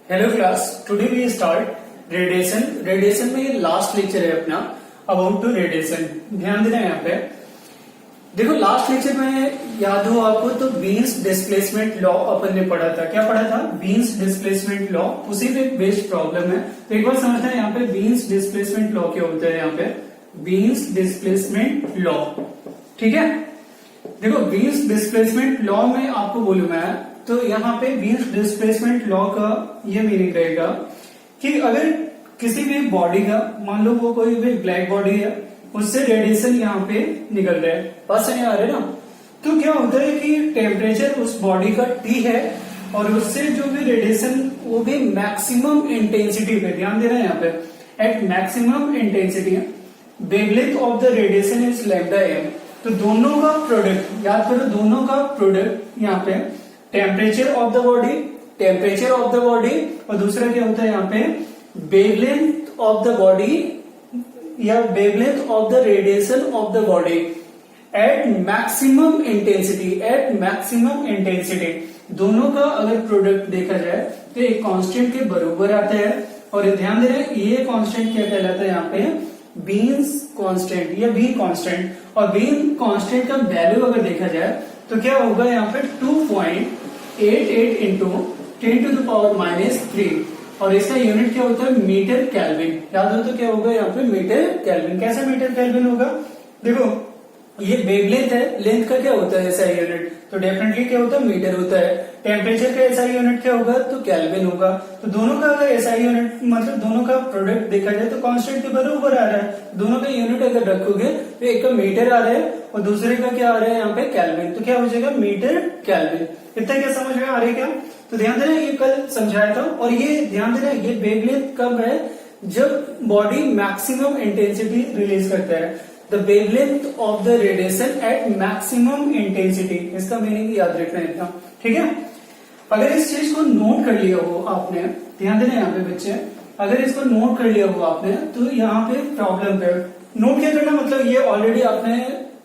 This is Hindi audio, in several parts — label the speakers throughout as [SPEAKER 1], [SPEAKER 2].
[SPEAKER 1] Hello class, today we start radiation. Radiation में ये लास्ट लेक्चर है अपना अबाउट टू रेडिएशन। ध्यान देना यहाँ पे। देखो लास्ट लेक्चर में याद हो आपको तो बीन्स डिस्प्लेसमेंट लॉ अपन ने पढ़ा था। क्या पढ़ा था? Beans displacement law. उसी पे बेस्ड प्रॉब्लम है, तो एक बार समझना है यहाँ पे बीन्स डिस्प्लेसमेंट लॉ क्या होता है। यहाँ पे बीन्स डिस्प्लेसमेंट लॉ, ठीक है। देखो बीन्स डिस्प्लेसमेंट लॉ में आपको बोलूं मैं, तो यहाँ पे बीन्स डिस्प्लेसमेंट लॉ का ये मीनिंग रहेगा कि अगर किसी भी बॉडी का, मान लो वो कोई भी ब्लैक बॉडी है, उससे रेडिएशन यहाँ पे निकल रहा है, बस नहीं आ रहे ना, तो क्या होता है कि टेम्परेचर उस बॉडी का T है और उससे जो भी रेडिएशन वो भी मैक्सिमम इंटेंसिटी पे, ध्यान देना है यहाँ पे, at maximum intensity. Wavelength of the radiation is lambda m। तो दोनों का प्रोडक्ट याद करो, दोनों का प्रोडक्ट यहाँ पे टेम्परेचर ऑफ द बॉडी, और दूसरा क्या होता है यहाँ पे वेवलेंथ ऑफ द बॉडी या wavelength of the radiation of the body at maximum intensity. दोनों का अगर प्रोडक्ट देखा जाए तो एक कांस्टेंट के बराबर आता है। और ध्यान दे रहे हैं ये कांस्टेंट क्या कहलाता है यहाँ पे, बीन्स कांस्टेंट या बीन कांस्टेंट। और बीन कांस्टेंट का वैल्यू अगर देखा जाए तो क्या होगा यहाँ पे 2.88 इंटू 10⁻³ और इसका यूनिट क्या होता है, मीटर केल्विन। याद हो तो क्या होगा यहाँ पे मीटर केल्विन। कैसे मीटर केल्विन होगा? देखो ये वेवलेंथ है, लेंथ का क्या होता है ऐसा यूनिट, तो डेफिनेटली क्या होता है, मीटर होता है। टेम्परेचर का ऐसा यूनिट क्या होगा, तो केल्विन होगा। तो दोनों का अगर ऐसा यूनिट, मतलब दोनों का प्रोडक्ट देखा जाए तो कांस्टेंट के बराबर आ रहा है। दोनों का यूनिट अगर रखोगे तो एक का मीटर आ रहा है और दूसरे का क्या आ रहा है यहाँ पे, केल्विन। तो क्या हो जाएगा, मीटर केल्विन। इतना क्या समझ में आ रहा है क्या? तो ध्यान देना, ये कल समझाया था। और ये ध्यान देना, ये वेवलेंथ कब है, जब बॉडी मैक्सिमम इंटेंसिटी रिलीज करता है। The wavelength of the radiation at maximum intensity, इसका मीनिंग याद रखना है इतना, ठीक है। अगर इस चीज को नोट कर लिया हो आपने, ध्यान देना यहाँ पे बच्चे, अगर इसको नोट कर लिया हो आपने तो यहाँ पे प्रॉब्लम पे नोट क्या करना, मतलब ये ऑलरेडी आपने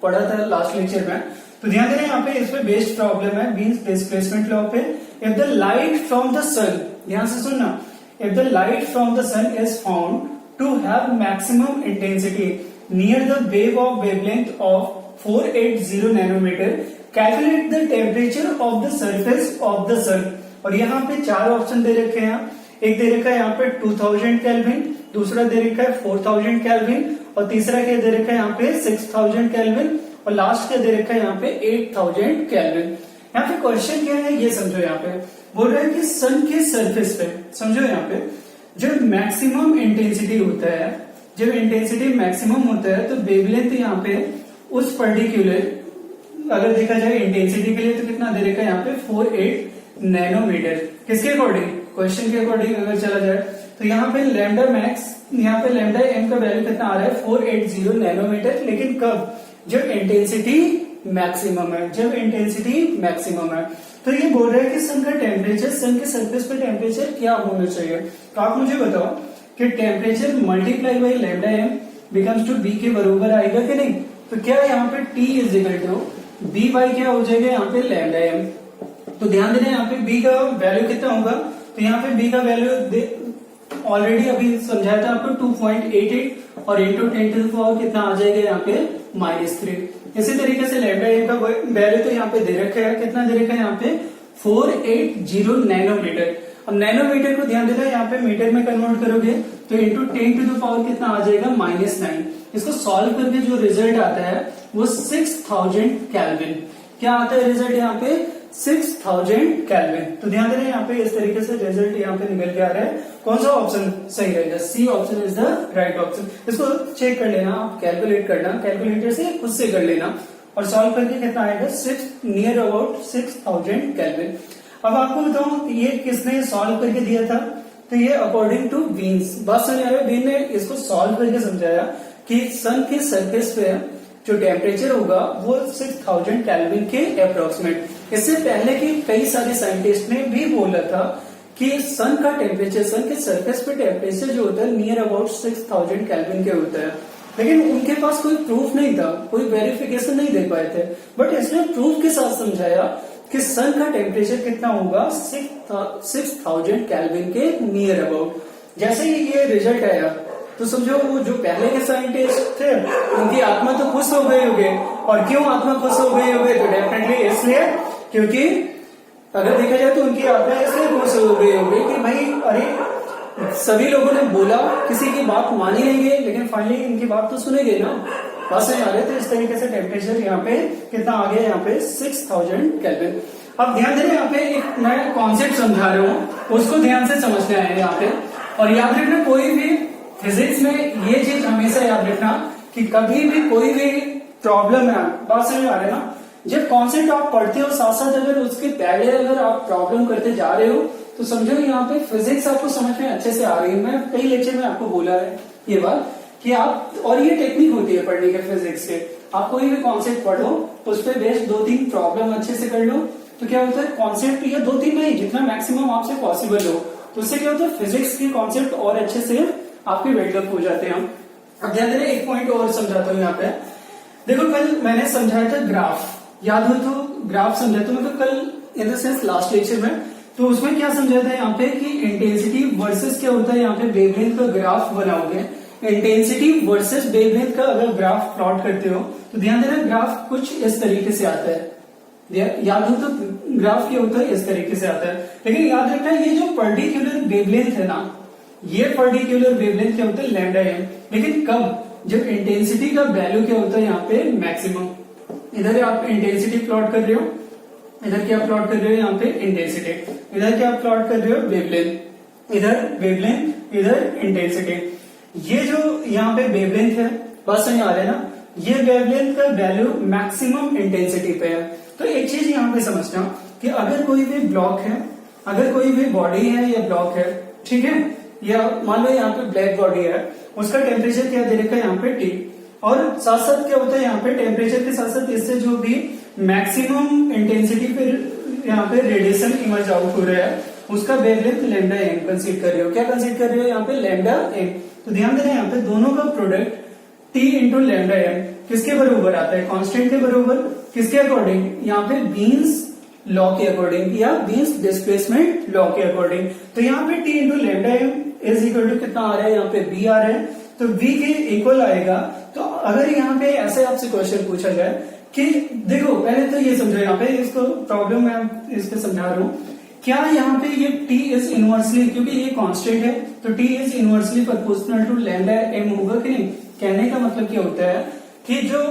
[SPEAKER 1] पढ़ा था लास्ट लेक्चर में। तो ध्यान देना यहाँ पे इस पे बेस्ड प्रॉब्लम है बीन्स डिस्प्लेसमेंट लॉ पे। If the light from the sun, ध्यान से सुनना, if the light from the sun is found to have maximum intensity near the wave of wavelength of 480 nanometer, calculate the temperature of the surface of the sun. और यहाँ पे चार ऑप्शन दे रखे हैं। एक दे रखा है यहाँ पे 2000 केल्विन, दूसरा दे रखा है 4000 केल्विन, और तीसरा क्या दे रखा है यहाँ पे 6000 केल्विन, और लास्ट क्या दे रखा है यहाँ पे 8000 केल्विन। यहाँ पे क्वेश्चन क्या है ये समझो। यहाँ पे बोल रहा है कि सन के सरफेस पे, समझो यहाँ पे जब मैक्सिमम इंटेंसिटी होता है, जब इंटेंसिटी मैक्सिमम होता है तो वेवलेंथ यहाँ पे उस पर्टिकुलर, अगर देखा जाए इंटेंसिटी के लिए तो कितना दे रखा है यहाँ पे 48 नैनोमीटर। किसके अकॉर्डिंग, क्वेश्चन के अकॉर्डिंग अगर चला जाए तो यहाँ पे लैम्डा मैक्स, यहाँ पे लैम्डा एम का वैल्यू कितना आ रहा है 480 नैनोमीटर। लेकिन कब, जब इंटेंसिटी मैक्सिमम है, जब इंटेंसिटी मैक्सिमम है। तो ये बोल रहा है कि सन का टेम्परेचर, सन के सरफेस पे टेम्परेचर क्या होना चाहिए। तो आप मुझे बताओ कि temperature multiply by lambda M becomes to B के बराबर आएगा कि नहीं। तो क्या यहाँ पे T is equal to B by क्या हो जाएगा यहाँ पे लैम्डा एम। तो ध्यान देना यहाँ पे B का वैल्यू कितना होगा, तो यहाँ पे B का वैल्यू ऑलरेडी अभी समझाया था आपको 2.88 और इंटू 10⁻⁴ कितना आ जाएगा यहाँ पे -3। इसी तरीके से लैम्डा एम का वैल्यू तो यहाँ पे दे रखा है, कितना दे रखा है यहाँ पे 480 नैनोमीटर। अब नैनोमीटर को ध्यान देना, यहाँ पे मीटर में कन्वर्ट करोगे तो इंटू 10⁻⁴ कितना आ जाएगा -9। इसको सॉल्व करके जो रिजल्ट आता है वो 6000 केल्विन। क्या आता है रिजल्ट यहाँ पे 6000 केल्विन। तो ध्यान देना यहाँ पे इस तरीके से रिजल्ट यहाँ पे निकल के आ रहा है। कौन सा ऑप्शन सही रहेगा, C option is the right option. इसको चेक कर लेना, आप कैलकुलेट करना, कैलकुलेटर से खुद से कर लेना और सॉल्व करके कितना आएगा नियर अबाउट 6000 केल्विन। अब आपको बताऊं ये किसने सॉल्व करके दिया था, तो ये अकॉर्डिंग टू बीन्स। बात समझ आ रहा है, बीन ने इसको सॉल्व करके समझाया कि सन के सरफेस पे जो टेम्परेचर होगा वो 6000 केल्विन के अप्रोक्सीमेट। इससे पहले के कई सारे साइंटिस्ट ने भी बोला था कि सन का टेम्परेचर, सन के सरफेस पे टेम्परेचर जो होता है नियर अबाउट 6000 केल्विन के होता है, लेकिन उनके पास कोई प्रूफ नहीं था, कोई वेरिफिकेशन नहीं दे पाए थे। बट इसने प्रूफ के साथ समझाया कि सन का टेम्परेचर कितना होगा 6000 केल्विन के नियर अबाउट। जैसे ही ये रिजल्ट आया तो समझो वो जो पहले के साइंटिस्ट थे उनकी आत्मा तो खुश हो गए होंगे। और क्यों आत्मा खुश हो गए होंगे? तो डेफिनेटली इसलिए क्योंकि अगर देखा जाए तो उनकी आत्मा इसलिए खुश हो गई होगी कि भाई अरे सभी लोगों ने बोला, किसी की बात मानी लेंगे लेकिन फाइनली इनकी बात तो सुनेंगे ना, बस आ रहे थे। इस तरीके से टेम्परेचर यहाँ पे कितना आ गया, यहाँ पे 6000 केल्विन। अब ध्यान देना, यहाँ पे एक मैं कॉन्सेप्ट समझा रहा हूँ, उसको ध्यान से समझना है यहाँ पे। और याद रखना, कोई भी फिजिक्स में ये चीज हमेशा याद रखना कि कभी भी कोई भी प्रॉब्लम है, बात समझ आ रहा है ना, जब कॉन्सेप्ट आप पढ़ते हो साथ साथ अगर उसके पहले अगर आप प्रॉब्लम करते जा रहे हो तो समझो यहाँ पे फिजिक्स आपको समझ में अच्छे से आ रही है। मैं कई लेक्चर में आपको बोला है ये बात कि आप, और ये टेक्निक होती है पढ़ने के फिजिक्स के, आप कोई भी कॉन्सेप्ट पढ़ो उस पर बेस्ड 2-3 प्रॉब्लम अच्छे से कर लो तो क्या होता है, कॉन्सेप्ट या 2-3 नहीं, जितना मैक्सिमम आपसे पॉसिबल हो, तो उससे क्या होता है फिजिक्स के कॉन्सेप्ट और अच्छे से आपके बिल्डअप हो जाते हैं। अब ध्यान देना, एक पॉइंट और समझाता हूँ यहाँ पे। देखो कल मैंने समझाया था ग्राफ, याद हो तो ग्राफ समझा था मतलब कल in the sense last lecture में। तो उसमें क्या समझा था यहाँ पे कि इंटेंसिटी वर्सेस क्या होता है, यहाँ पे वेवलेंथ का ग्राफ बनाओगे, इंटेंसिटी वर्सेस वेवलेंथ का अगर ग्राफ प्लॉट करते हो तो ध्यान देना ग्राफ कुछ इस तरीके से आता है। याद हो तो ग्राफ क्या होता है, इस तरीके से आता है। लेकिन याद रखना ये जो पर्टिकुलर वेवलेंथ है ना, ये पर्टिकुलर वेवलेंथ क्या होता है लैम्डा एम। लेकिन कब, जब इंटेंसिटी का वैल्यू क्या होता है यहाँ पे मैक्सिमम। इधर आप इंटेंसिटी प्लॉट कर रहे हो, इधर क्या प्लॉट कर रहे हो यहाँ पे इंटेंसिटी, इधर क्या प्लॉट कर रहे हो वेवलेंथ, इधर वेवलेंथ इधर इंटेंसिटी। ये जो यहाँ पे वेवलेंथ है, बस समझ आ रहा है ना, ये वेवलेंथ का वैल्यू मैक्सिमम इंटेंसिटी पे है। तो एक चीज यहाँ पे समझना कि अगर कोई भी ब्लॉक है, अगर कोई भी बॉडी है या ब्लॉक है, ठीक है, या मान लो यहाँ पे ब्लैक बॉडी है, उसका टेम्परेचर क्या दे रखा है यहाँ पे T, और साथ साथ क्या होता है यहाँ पे टेम्परेचर के साथ साथ इससे जो भी मैक्सिमम इंटेंसिटी पे यहाँ पे रेडिएशन इमर्ज आउट हो रहा है उसका वेवलेंथ लैम्डा एम कंसीडर कर रहे हो। क्या कंसीडर कर रहे हो यहाँ पे लैम्डा एम। तो ध्यान देना यहाँ पे दोनों का product T into lambda M किसके बराबर आता है, कांस्टेंट के बराबर। किसके अकॉर्डिंग, यहाँ पे बीन्स लॉ के अकॉर्डिंग या बीन्स डिस्प्लेसमेंट लॉ के अकॉर्डिंग। तो यहाँ पे T into lambda M is equal to कितना आ रहा है, यहाँ पे B आ रहा है, तो V के इक्वल आएगा। तो अगर यहाँ पे ऐसे आपसे क्वेश्चन पूछा जाए कि देखो पहले तो ये समझो, यहाँ पे इसको प्रॉब्लम मैं इस पे समझा रहा हूँ, क्या यहाँ पे ये T इज इनवर्सली, क्योंकि ये कांस्टेंट है तो T is inversely proportional to lambda M होगा कि नहीं। कहने का मतलब क्या होता है कि जो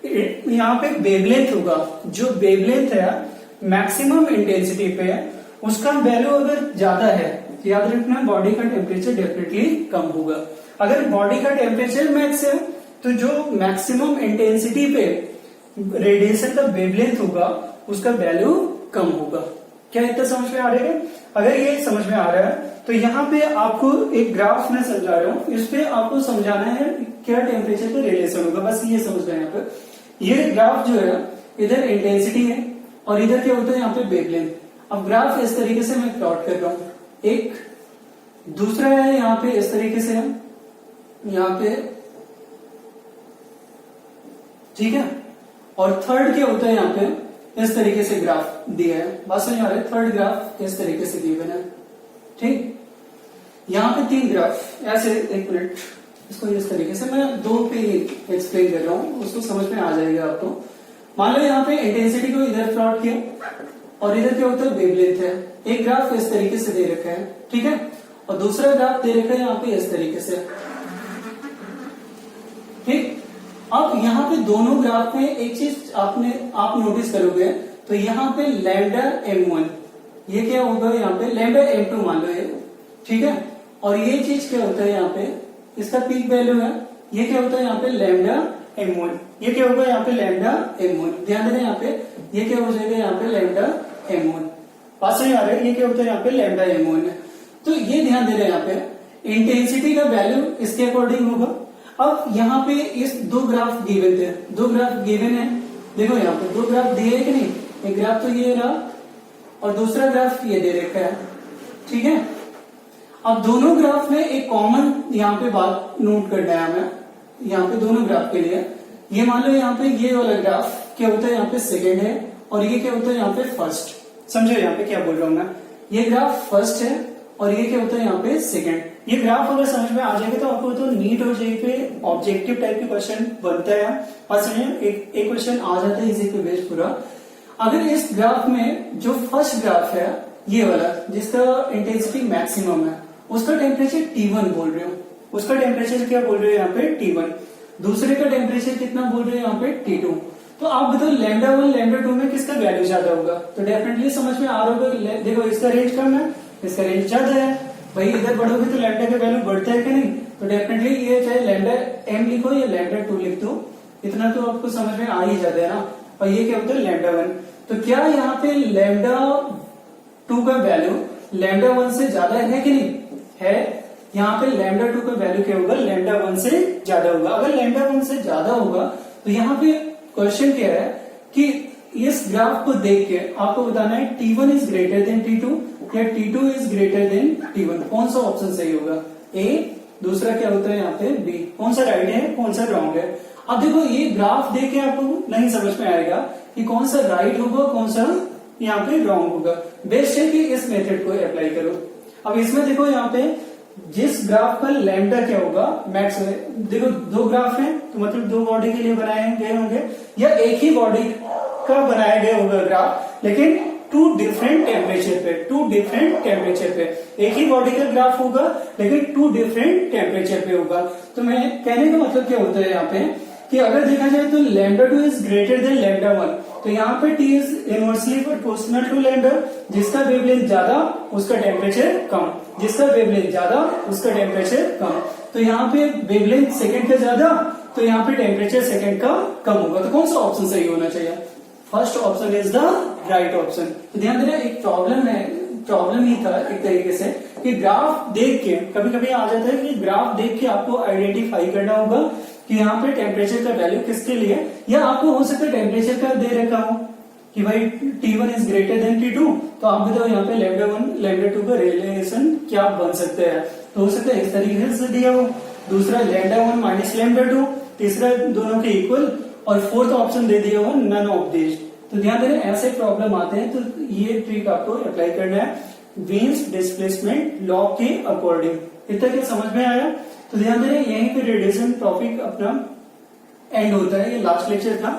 [SPEAKER 1] यहाँ पे वेवलेंथ होगा, जो वेवलेंथ है मैक्सिमम इंटेंसिटी पे है, उसका वैल्यू अगर ज्यादा है तो याद रखना बॉडी का टेम्परेचर डेफिनेटली कम होगा। अगर बॉडी का टेम्परेचर मैक्स है तो जो मैक्सिमम इंटेंसिटी पे रेडिएशन का वेवलेंथ होगा उसका वैल्यू कम होगा। क्या इतना समझ में आ रहा है? अगर ये समझ में आ रहा है तो यहाँ पे आपको एक ग्राफ में समझा रहा हूँ, इस पे आपको समझाना है क्या टेम्परेचर पे रेडिएशन होगा, बस ये समझना है। यहाँ पे ये ग्राफ जो है इधर इंटेंसिटी है और इधर क्या होता है यहाँ पे वेवलेंथ। अब ग्राफ इस तरीके से मैं प्लॉट कर रहा हूँ, एक दूसरा है यहाँ पे इस तरीके से है यहाँ पे, ठीक है, और थर्ड क्या होता है यहाँ पे इस तरीके से ग्राफ दिया है। बात समझ आ रहा है, थर्ड ग्राफ इस तरीके से गिवन है, ठीक। यहाँ पे 3 ग्राफ ऐसे, एक मिनट इसको इस तरीके से मैं 2 पे एक्सप्लेन कर रहा हूँ, उसको समझ में आ जाएगा आपको। मान लो यहाँ पे इंटेंसिटी को इधर प्लॉट किया और इधर क्या होता है वेवलेंथ है। एक ग्राफ इस तरीके से दे रखा है, ठीक है, और दूसरा ग्राफ दे रखा है यहाँ पे इस तरीके से, ठीक। अब यहाँ पे दोनों ग्राफ में एक चीज आप नोटिस करोगे तो यहाँ पे लैम्डा m1 ये क्या होगा, यहाँ पे लैम्डा m2 मान लो ये, ठीक है, और ये चीज क्या होता है यहाँ पे इसका पीक वैल्यू है, ये क्या होता है यहाँ पे लैम्डा m1, ये क्या होगा यहाँ पे लैम्डा m1। ध्यान देना यहाँ पे ये क्या हो जाएगा यहाँ पे लैम्डा m1। पास में आ रहा है ये क्या होता है यहाँ पे लैम्डा m1 है। तो ये ध्यान देना यहाँ पे इंटेंसिटी का वैल्यू इसके अकॉर्डिंग होगा। अब यहाँ पे इस 2 ग्राफ गिवन थे, 2 ग्राफ गिवन है, देखो यहाँ पे 2 ग्राफ दिए है कि नहीं, एक ग्राफ तो ये रहा और दूसरा ग्राफ ये दे रखा है, ठीक है। अब दोनों ग्राफ में एक कॉमन यहाँ पे बात नोट करना है हमें, यहाँ पे दोनों ग्राफ के लिए। ये मान लो यहाँ पे ये वाला ग्राफ क्या होता है यहाँ पे सेकेंड है और ये क्या होता है यहाँ पे फर्स्ट। समझो यहाँ पे क्या बोल रहा हूं मैं, ये ग्राफ फर्स्ट है और ये क्या होता है यहाँ पे सेकंड। ये ग्राफ अगर समझ में आ जाएगा तो आपको तो नीट और जेईई पे ऑब्जेक्टिव टाइप के क्वेश्चन बनता है और समझे एक क्वेश्चन आ जाता है इसी पे बेस्ड पूरा। अगर इस ग्राफ में जो फर्स्ट ग्राफ है ये वाला जिसका इंटेंसिटी मैक्सिमम है उसका टेम्परेचर T1 बोल रहे हो, उसका टेम्परेचर क्या बोल रहे हो यहाँ पे T1, दूसरे का टेम्परेचर कितना बोल रहे हो यहाँ पे T2। तो आप बताओ λ1 λ2 में किसका वैल्यू ज्यादा होगा, तो डेफिनेटली समझ में आ रहा होगा। देखो इसका रेंज कम है, इसका रेंज ज्यादा है, भाई इधर बढ़ोगे तो लैम्डा का वैल्यू बढ़ता है कि नहीं, तो डेफिनेटली ये चाहे λm लिखो या λ2 लिख दो, इतना तो आपको समझ में आ ही जाता है ना। और ये क्या होता है λ1, तो क्या यहाँ पे λ2 का वैल्यू λ1 से ज्यादा है कि नहीं है, यहाँ पे λ2 का वैल्यू क्या होगा λ1 से ज्यादा होगा। अगर λ1 से ज्यादा होगा तो यहाँ पे क्वेश्चन क्या है कि इस ग्राफ को देख के आपको बताना है T1 is greater than T2 या T2 is greater than T1, कौन सा ऑप्शन सही होगा, ए, दूसरा क्या होता है यहाँ पे बी, कौन सा राइट है कौन सा रॉन्ग है। अब देखो ये ग्राफ देख के आपको नहीं समझ में आएगा कि कौन सा राइट होगा कौन सा यहाँ पे रॉन्ग होगा। बेस्ट है कि इस मेथड को अप्लाई करो। अब इसमें देखो यहाँ पे जिस ग्राफ का लैम्डा क्या होगा मैक्स, देखो दो ग्राफ हैं तो मतलब दो बॉडी के लिए बनाए गए होंगे या एक ही बॉडी का बनाया गया होगा ग्राफ, लेकिन टू डिफरेंट टेम्परेचर पे एक ही बॉडी का ग्राफ होगा लेकिन टू डिफरेंट टेम्परेचर पे होगा। तो मैं कहने का मतलब क्या होता है यहाँ पे कि अगर देखा जाए तो λ2 इज ग्रेटर देन λ1, तो यहाँ पे T is inversely proportional to lambda, जिसका वेवलेंथ ज्यादा उसका टेम्परेचर कम, जिसका वेवलेंथ ज्यादा उसका टेम्परेचर कम। तो यहाँ पे वेवलेंथ सेकंड का ज्यादा तो यहाँ पे टेम्परेचर सेकंड का कम होगा। तो कौन सा ऑप्शन सही होना चाहिए, first option is the right option. तो ध्यान देना एक प्रॉब्लम ही था एक तरीके से कि ग्राफ देख के कभी कभी आ जाता है कि ग्राफ देख के आपको आइडेंटिफाई करना होगा कि यहाँ पे टेम्परेचर का वैल्यू किसके लिए, या आपको हो सकता है टेम्परेचर का दे रखा हो कि भाई T1 is greater than T2, तो आप बताओ यहाँ पे λ1 λ2 का रिलेशन क्या बन सकता है, तो हो सकता है इस तरीके से दिया हो, दूसरा λ1 माइनस λ2, तीसरा दोनों के इक्वल, और फोर्थ ऑप्शन दे दिया हो नन ऑफ दिस। तो ध्यान देना ऐसे प्रॉब्लम आते हैं तो ये ट्रिक आपको अप्लाई करना है वीन्स डिस्प्लेसमेंट लॉ के अकॉर्डिंग। इतना क्या समझ में आया, तो ध्यान देना यहीं पे रेडिएशन टॉपिक अपना एंड होता है, ये लास्ट लेक्चर था।